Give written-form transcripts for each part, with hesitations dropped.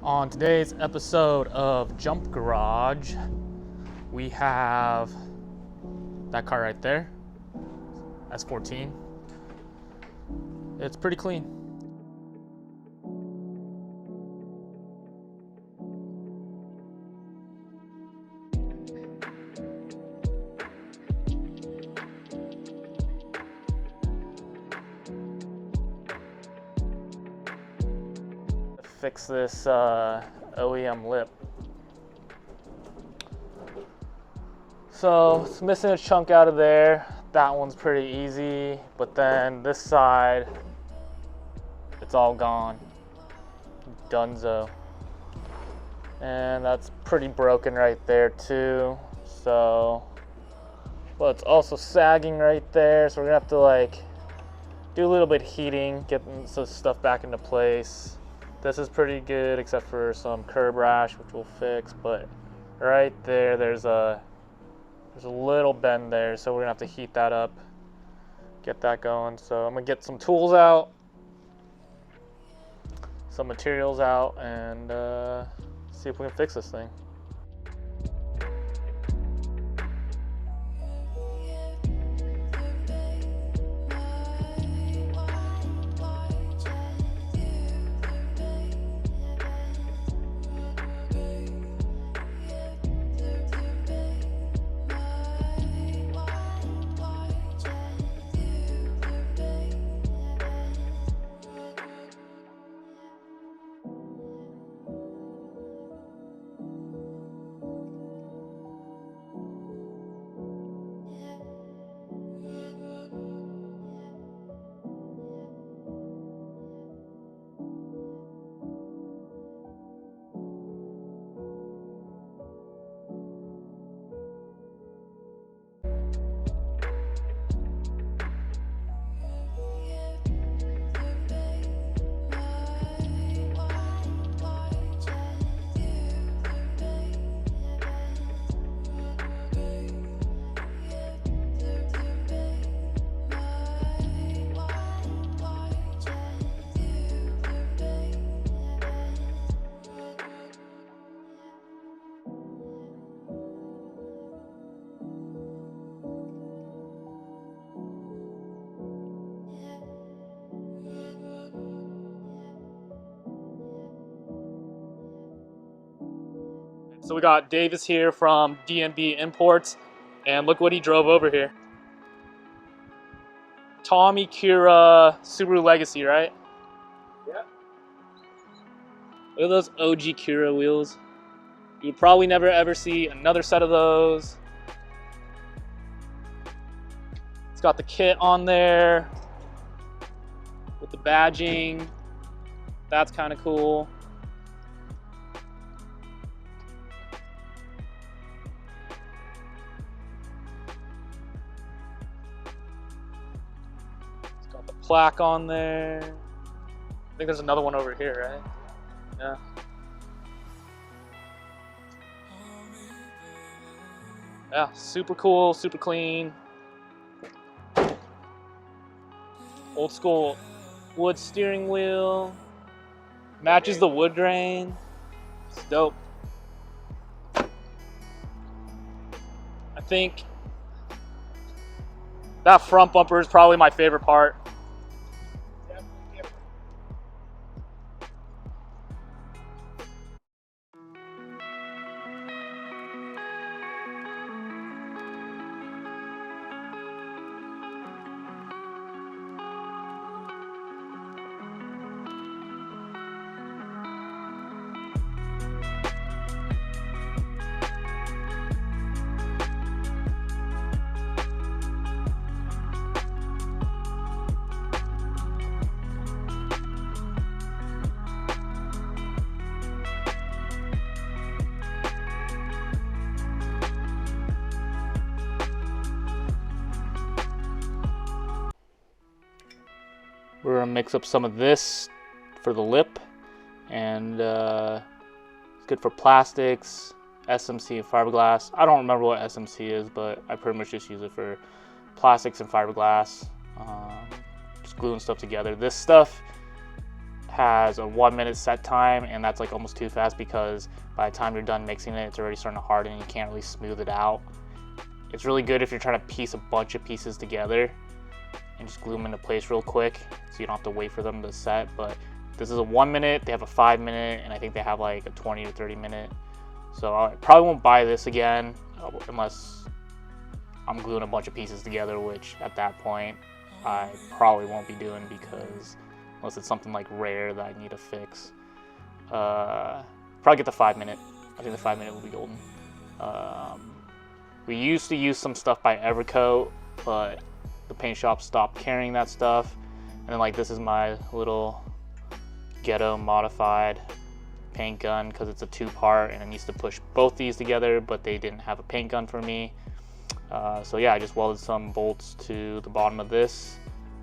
On today's episode of Jump Garage, we have that car right there, S14. It's pretty clean. Fix this OEM lip. So it's missing a chunk out of there. That one's pretty easy, but then this side, it's all gone. Dunzo. And that's pretty broken right there too. So, but it's also sagging right there. So we're gonna have to like do a little bit of heating, get some stuff back into place. This is pretty good except for some curb rash, which we'll fix, but right there, there's a little bend there, so we're gonna have to heat that up, get that going. So I'm gonna get some tools out, some materials out, and see if we can fix this thing. So we got Davis here from D&B Imports, and look what he drove over here. Tommy Kaira Subaru Legacy, right? Yeah. Look at those OG Kaira wheels. You would probably never ever see another set of those. It's got the kit on there with the badging. That's kind of cool. Plaque on there. I think there's another one over here, right? Yeah. Yeah, super cool, super clean. Old school wood steering wheel. Matches the wood grain. It's dope. I think that front bumper is probably my favorite part. We're gonna mix up some of this for the lip, and it's good for plastics, SMC, and fiberglass. I don't remember what SMC is, but I pretty much just use it for plastics and fiberglass. Just gluing stuff together. This stuff has a 1 minute set time, and that's like almost too fast because by the time you're done mixing it, it's already starting to harden and you can't really smooth it out. It's really good if you're trying to piece a bunch of pieces together and just glue them into place real quick so you don't have to wait for them to set. But this is a 1 minute, they have a 5 minute, and I think they have like a 20 to 30 minute. So I probably won't buy this again unless I'm gluing a bunch of pieces together, which at that point I probably won't be doing, because unless it's something like rare that I need to fix. Probably get the 5 minute. I think the 5 minute will be golden. We used to use some stuff by Evercoat, but the paint shop stopped carrying that stuff. And then like this is my little ghetto modified paint gun, because it's a 2-part and it needs to push both these together, but they didn't have a paint gun for me. So yeah, I just welded some bolts to the bottom of this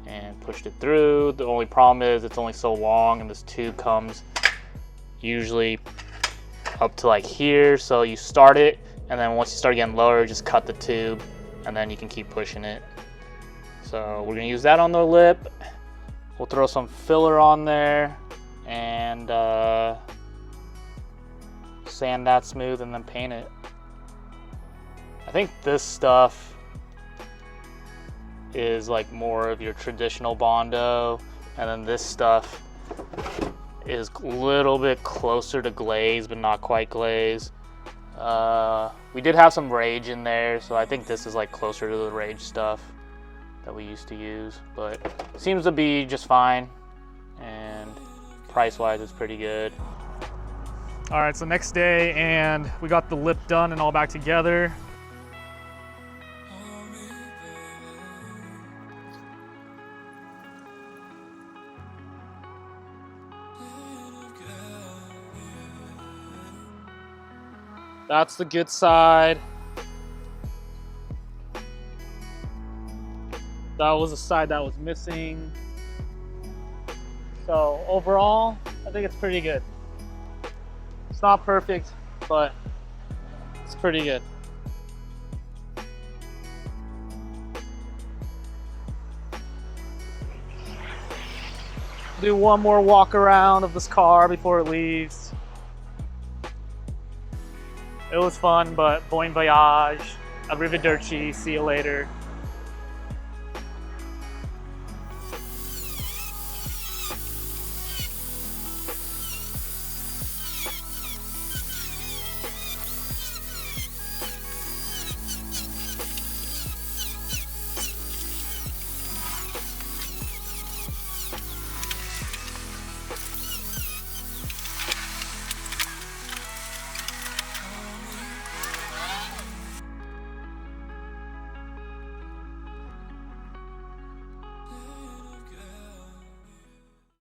and pushed it through. The only problem is it's only so long, and this tube comes usually up to like here. So you start it, and then once you start getting lower, just cut the tube, and then you can keep pushing it. So we're gonna use that on the lip. We'll throw some filler on there and sand that smooth and then paint it. I think this stuff is like more of your traditional Bondo, and then this stuff is a little bit closer to glaze, but not quite glaze. We did have some Rage in there, so I think this is like closer to the Rage stuff that we used to use, but seems to be just fine, and price-wise it's pretty good. All right, so next day, and we got the lip done and all back together. That's the good side. That was the side that was missing. So overall, I think it's pretty good. It's not perfect, but it's pretty good. Do one more walk around of this car before it leaves. It was fun, but bon voyage, arrivederci, see you later.